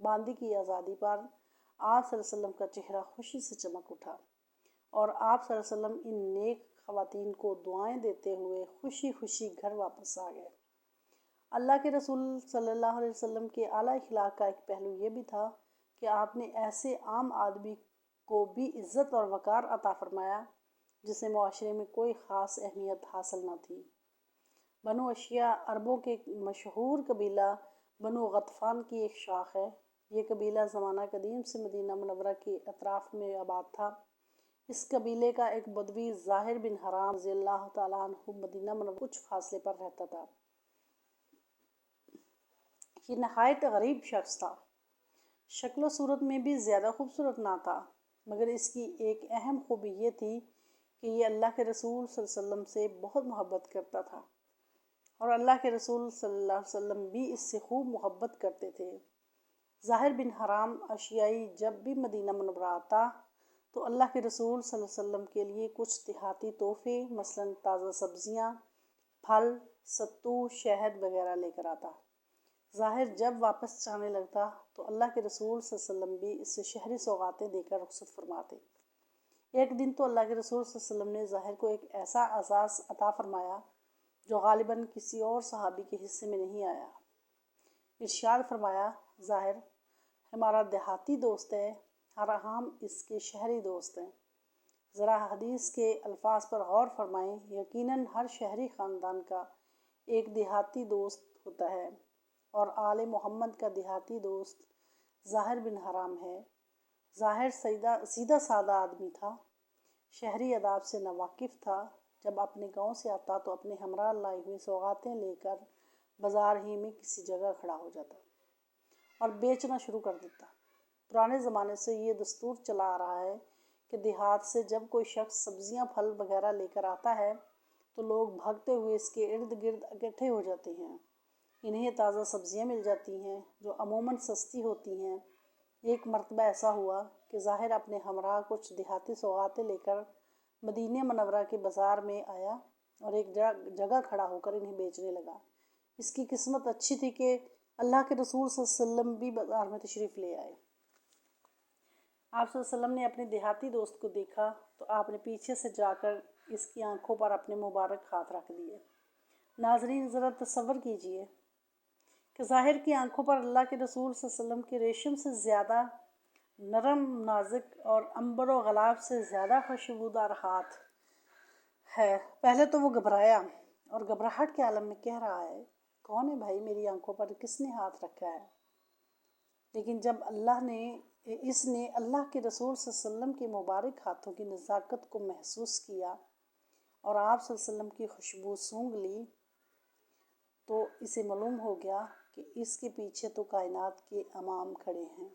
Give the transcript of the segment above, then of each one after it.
باندی کی آزادی پر آپ صلی اللہ علیہ وسلم کا چہرہ خوشی سے چمک اٹھا اور آپ صلی اللہ علیہ وسلم ان نیک خواتین کو دعائیں دیتے ہوئے خوشی خوشی گھر واپس آ گئے۔ اللہ کے رسول صلی اللہ علیہ وسلم کے اعلیٰ اخلاق کا ایک پہلو یہ بھی تھا کہ آپ نے ایسے عام آدمی کو بھی عزت اور وقار عطا فرمایا جسے معاشرے میں کوئی خاص اہمیت حاصل نہ تھی۔ بنو اشیا عربوں کے مشہور قبیلہ بنو غطفان کی ایک شاخ ہے۔ یہ قبیلہ زمانہ قدیم سے مدینہ منورہ کے اطراف میں آباد تھا۔ اس قبیلے کا ایک بدوی ظاہر بن حرام رضی اللہ تعالیٰ عنہ مدینہ منورہ کچھ فاصلے پر رہتا تھا۔ یہ نہایت غریب شخص تھا، شکل و صورت میں بھی زیادہ خوبصورت نہ تھا، مگر اس کی ایک اہم خوبی یہ تھی کہ یہ اللہ کے رسول صلی اللہ علیہ وسلم سے بہت محبت کرتا تھا اور اللہ کے رسول صلی اللہ علیہ وسلم بھی اس سے خوب محبت کرتے تھے۔ ظاہر بن حرام اشیائی جب بھی مدینہ منورہ آتا تو اللہ کے رسول صلی اللہ علیہ وسلم کے لیے کچھ دیہاتی تحفے مثلاً تازہ سبزیاں، پھل، ستو، شہد وغیرہ لے کر آتا۔ ظاہر جب واپس جانے لگتا تو اللہ کے رسول صلی اللہ علیہ وسلم بھی اس سے شہری سوغاتیں دے کر رخصت فرماتے۔ ایک دن تو اللہ کے رسول صلی اللہ علیہ وسلم نے ظاہر کو ایک ایسا اعزاز عطا فرمایا جو غالباً کسی اور صحابی کے حصے میں نہیں آیا۔ ارشاد فرمایا، ظاہر ہمارا دیہاتی دوست ہے اور ہم اس کے شہری دوست ہیں۔ ذرا حدیث کے الفاظ پر غور فرمائیں۔ یقیناً ہر شہری خاندان کا ایک دیہاتی دوست ہوتا ہے اور آل محمد کا دیہاتی دوست ظاہر بن حرام ہے۔ ظاہر سیدھا سادہ آدمی تھا، شہری آداب سے ناواقف تھا۔ جب اپنے گاؤں سے آتا تو اپنے ہمراہ لائی ہوئی سوغاتیں لے کر بازار ہی میں کسی جگہ کھڑا ہو جاتا اور بیچنا شروع کر دیتا۔ پرانے زمانے سے یہ دستور چلا آ رہا ہے کہ دیہات سے جب کوئی شخص سبزیاں پھل وغیرہ لے کر آتا ہے تو لوگ بھاگتے ہوئے اس کے ارد گرد اکٹھے ہو جاتے ہیں۔ انہیں تازہ سبزیاں مل جاتی ہیں جو عموماً سستی ہوتی ہیں۔ ایک مرتبہ ایسا ہوا کہ ظاہر اپنے ہمراہ کچھ دیہاتی سوغاتیں لے کر مدینہ منورہ کے بازار میں آیا اور ایک جگہ کھڑا ہو کر انہیں بیچنے لگا۔ اس کی قسمت اچھی تھی کہ اللہ کے رسول صلی اللہ علیہ وسلم بھی بازار میں تشریف لے آئے۔ آپ صلی اللہ علیہ وسلم نے اپنے دیہاتی دوست کو دیکھا تو آپ نے پیچھے سے جا کر اس کی آنکھوں پر اپنے مبارک ہاتھ رکھ دیے۔ ناظرین ذرا تصور کیجئے کہ ظاہر کی آنکھوں پر اللہ کے رسول صلی اللہ علیہ وسلم کے ریشم سے زیادہ نرم، نازک اور عنبر و غلاب سے زیادہ خوشبودار ہاتھ ہے۔ پہلے تو وہ گھبرایا اور گھبراہٹ کے عالم میں کہہ رہا ہے، کون ہے بھائی، میری آنکھوں پر کس نے ہاتھ رکھا ہے؟ لیکن جب اس نے اللہ کے رسول صلی اللہ علیہ وسلم کے مبارک ہاتھوں کی نزاکت کو محسوس کیا اور آپ صلی اللہ علیہ وسلم کی خوشبو سونگھ لی تو اسے معلوم ہو گیا کہ اس کے پیچھے تو کائنات کے امام کھڑے ہیں۔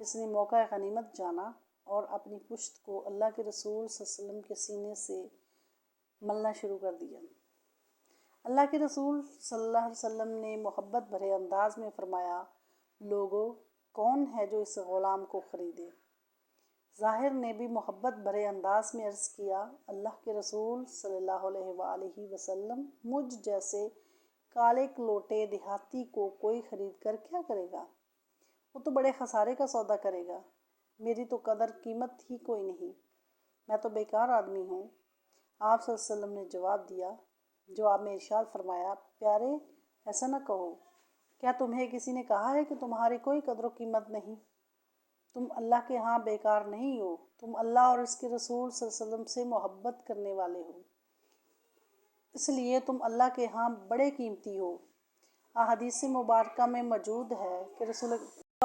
اس نے موقع غنیمت جانا اور اپنی پشت کو اللہ کے رسول صلی اللہ علیہ وسلم کے سینے سے ملنا شروع کر دیا۔ اللہ کے رسول صلی اللہ علیہ وسلم نے محبت بھرے انداز میں فرمایا، لوگو، کون ہے جو اس غلام کو خریدے؟ ظاہر نے بھی محبت بھرے انداز میں عرض کیا، اللہ کے رسول صلی اللہ علیہ وآلہ وسلم، مجھ جیسے کالے کلوٹے دیہاتی کو کوئی خرید کر کیا کرے گا؟ وہ تو بڑے خسارے کا سودا کرے گا۔ میری تو قدر قیمت ہی کوئی نہیں، میں تو بیکار آدمی ہوں۔ آپ صلی اللہ علیہ وسلم نے جواب دیا، جواب میں ارشاد فرمایا، پیارے ایسا نہ کہو، کیا تمہیں کسی نے کہا ہے کہ تمہاری کوئی قدر و قیمت نہیں؟ تم اللہ کے ہاں بیکار نہیں ہو، تم اللہ اور اس کے رسول صلی اللہ علیہ وسلم سے محبت کرنے والے ہو، اس لیے تم اللہ کے ہاں بڑے قیمتی ہو۔ احادیث مبارکہ میں موجود ہے کہ رسول اکرم صلی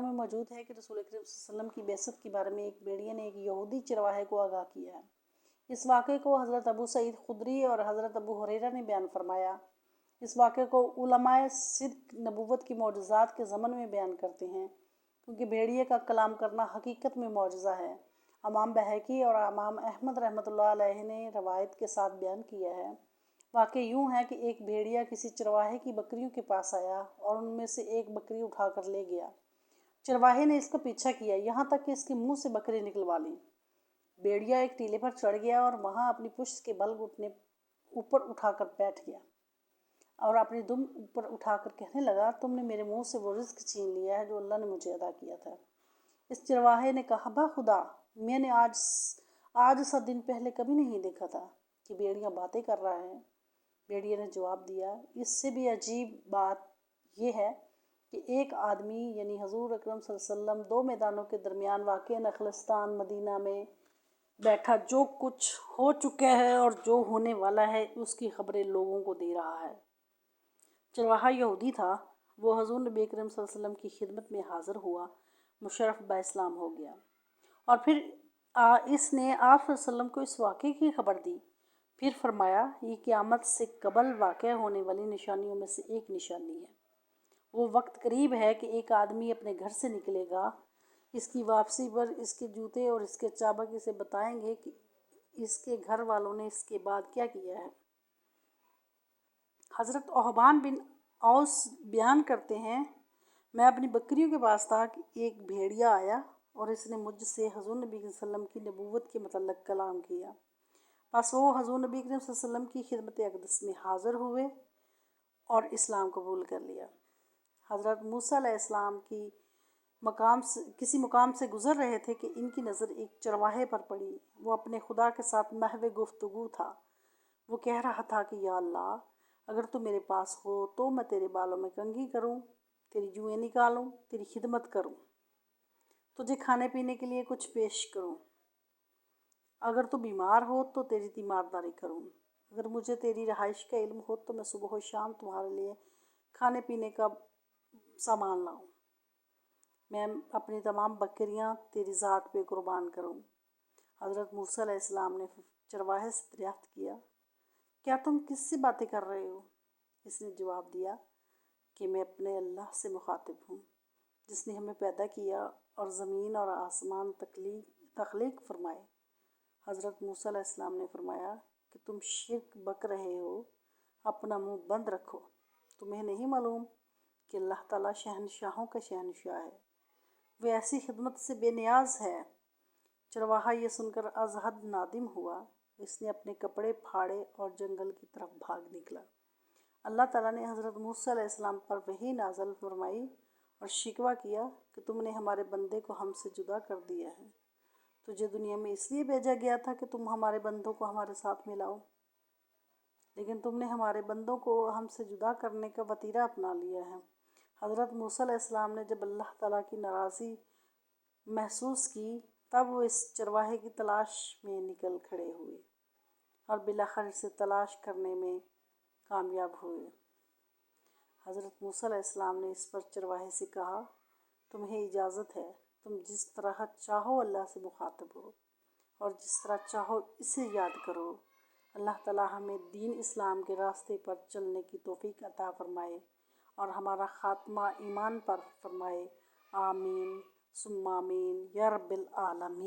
اللہ علیہ وسلم کی بعثت کے بارے میں ایک بھیڑیے نے ایک یہودی چرواہے کو آگاہ کیا ہے۔ اس واقعے کو حضرت ابو سعید خدری اور حضرت ابو ہریرہ نے بیان فرمایا۔ اس واقعے کو علماء صدق نبوت کی معجزات کے ضمن میں بیان کرتے ہیں، کیونکہ بھیڑیے کا کلام کرنا حقیقت میں معجزہ ہے۔ امام بہقی اور امام احمد رحمۃ اللہ علیہ نے روایت کے ساتھ بیان کیا ہے۔ واقعہ یوں ہے کہ ایک بھیڑیا کسی چرواہے کی بکریوں کے پاس آیا اور ان میں سے ایک بکری اٹھا کر لے گیا۔ چرواہے نے اس کا پیچھا کیا یہاں تک کہ اس کے منہ سے بکری نکلوا لی۔ بھیڑیا ایک ٹیلے پر چڑھ گیا اور وہاں اپنی پشت کے بل اوپر اٹھا کر بیٹھ گیا۔ اور اپنی دم اوپر اٹھا کر کہنے لگا تم نے میرے منہ سے وہ رزق چھین لیا ہے جو اللہ نے مجھے عطا کیا تھا۔ اس چرواہے نے کہا بخدا میں نے آج سا دن پہلے کبھی نہیں دیکھا تھا کہ بھیڑیاں باتیں کر رہا ہے۔ بھیڑیے نے جواب دیا اس سے بھی عجیب بات یہ ہے کہ ایک آدمی یعنی حضور اکرم صلی اللہ علیہ وسلم دو میدانوں کے درمیان واقع نخلستان مدینہ میں بیٹھا جو کچھ ہو چکا ہے اور جو ہونے والا ہے اس کی خبریں لوگوں کو دے رہا ہے۔ چرواہا یہودی تھا، وہ حضور نبی کریم صلی اللہ علیہ وسلم کی خدمت میں حاضر ہوا، مشرف با اسلام ہو گیا، اور پھر اس نے آپ صلی اللہ علیہ وسلم کو اس واقعے کی خبر دی۔ پھر فرمایا یہ قیامت سے قبل واقع ہونے والی نشانیوں میں سے ایک نشانی ہے۔ وہ وقت قریب ہے کہ ایک آدمی اپنے گھر سے نکلے گا، اس کی واپسی پر اس کے جوتے اور اس کے چابک اسے بتائیں گے کہ اس کے گھر والوں نے اس کے بعد کیا کیا ہے۔ حضرت اوہبان بن اوس بیان کرتے ہیں میں اپنی بکریوں کے پاس تھا کہ ایک بھیڑیا آیا اور اس نے مجھ سے حضور نبی صلی اللہ علیہ وسلم کی نبوت کے متعلق کلام کیا۔ بس وہ حضور نبی کریم صلی اللہ علیہ وسلم کی خدمت اقدس میں حاضر ہوئے اور اسلام قبول کر لیا۔ حضرت موسیٰ علیہ السلام کی کسی مقام سے گزر رہے تھے کہ ان کی نظر ایک چرواہے پر پڑی۔ وہ اپنے خدا کے ساتھ محو گفتگو تھا۔ وہ کہہ رہا تھا کہ یا اللہ اگر تو میرے پاس ہو تو میں تیرے بالوں میں کنگھی کروں، تیری جوئیں نکالوں، تیری خدمت کروں، تجھے کھانے پینے کے لیے کچھ پیش کروں۔ اگر تو بیمار ہو تو تیری تیمارداری کروں۔ اگر مجھے تیری رہائش کا علم ہو تو میں صبح و شام تمہارے لیے کھانے پینے کا سامان لاؤں۔ میں اپنی تمام بکریاں تیری ذات پہ قربان کروں۔ حضرت موسیٰ علیہ السلام نے چرواہے سے دریافت کیا کیا تم کس سے باتیں کر رہے ہو؟ اس نے جواب دیا کہ میں اپنے اللہ سے مخاطب ہوں جس نے ہمیں پیدا کیا اور زمین اور آسمان تخلیق فرمائے۔ حضرت موسیٰ علیہ السلام نے فرمایا کہ تم شرک بک رہے ہو، اپنا منہ بند رکھو۔ تمہیں نہیں معلوم کہ اللہ تعالیٰ شہنشاہوں کا شہنشاہ ہے، وہ ایسی خدمت سے بے نیاز ہے۔ چرواہا یہ سن کر از حد نادم ہوا، اس نے اپنے کپڑے پھاڑے اور جنگل کی طرف بھاگ نکلا۔ اللہ تعالیٰ نے حضرت موسیٰ علیہ السلام پر وحی نازل فرمائی اور شکوہ کیا کہ تم نے ہمارے بندے کو ہم سے جدا کر دیا ہے۔ تجھے دنیا میں اس لیے بھیجا گیا تھا کہ تم ہمارے بندوں کو ہمارے ساتھ ملاؤ، لیکن تم نے ہمارے بندوں کو ہم سے جدا کرنے کا وتیرہ اپنا لیا ہے۔ حضرت موسیٰ علیہ السلام نے جب اللہ تعالیٰ کی ناراضی محسوس کی تب وہ اس چرواہے کی تلاش میں نکل کھڑے ہوئے اور بالآخر اسے تلاش کرنے میں کامیاب ہوئے۔ حضرت موسیٰ علیہ السلام نے اس پر چرواہے سے کہا تمہیں اجازت ہے، تم جس طرح چاہو اللہ سے مخاطب ہو اور جس طرح چاہو اسے یاد کرو۔ اللہ تعالیٰ ہمیں دین اسلام کے راستے پر چلنے کی توفیق عطا فرمائے اور ہمارا خاتمہ ایمان پر فرمائے، آمین ثم آمین یا رب العالمین۔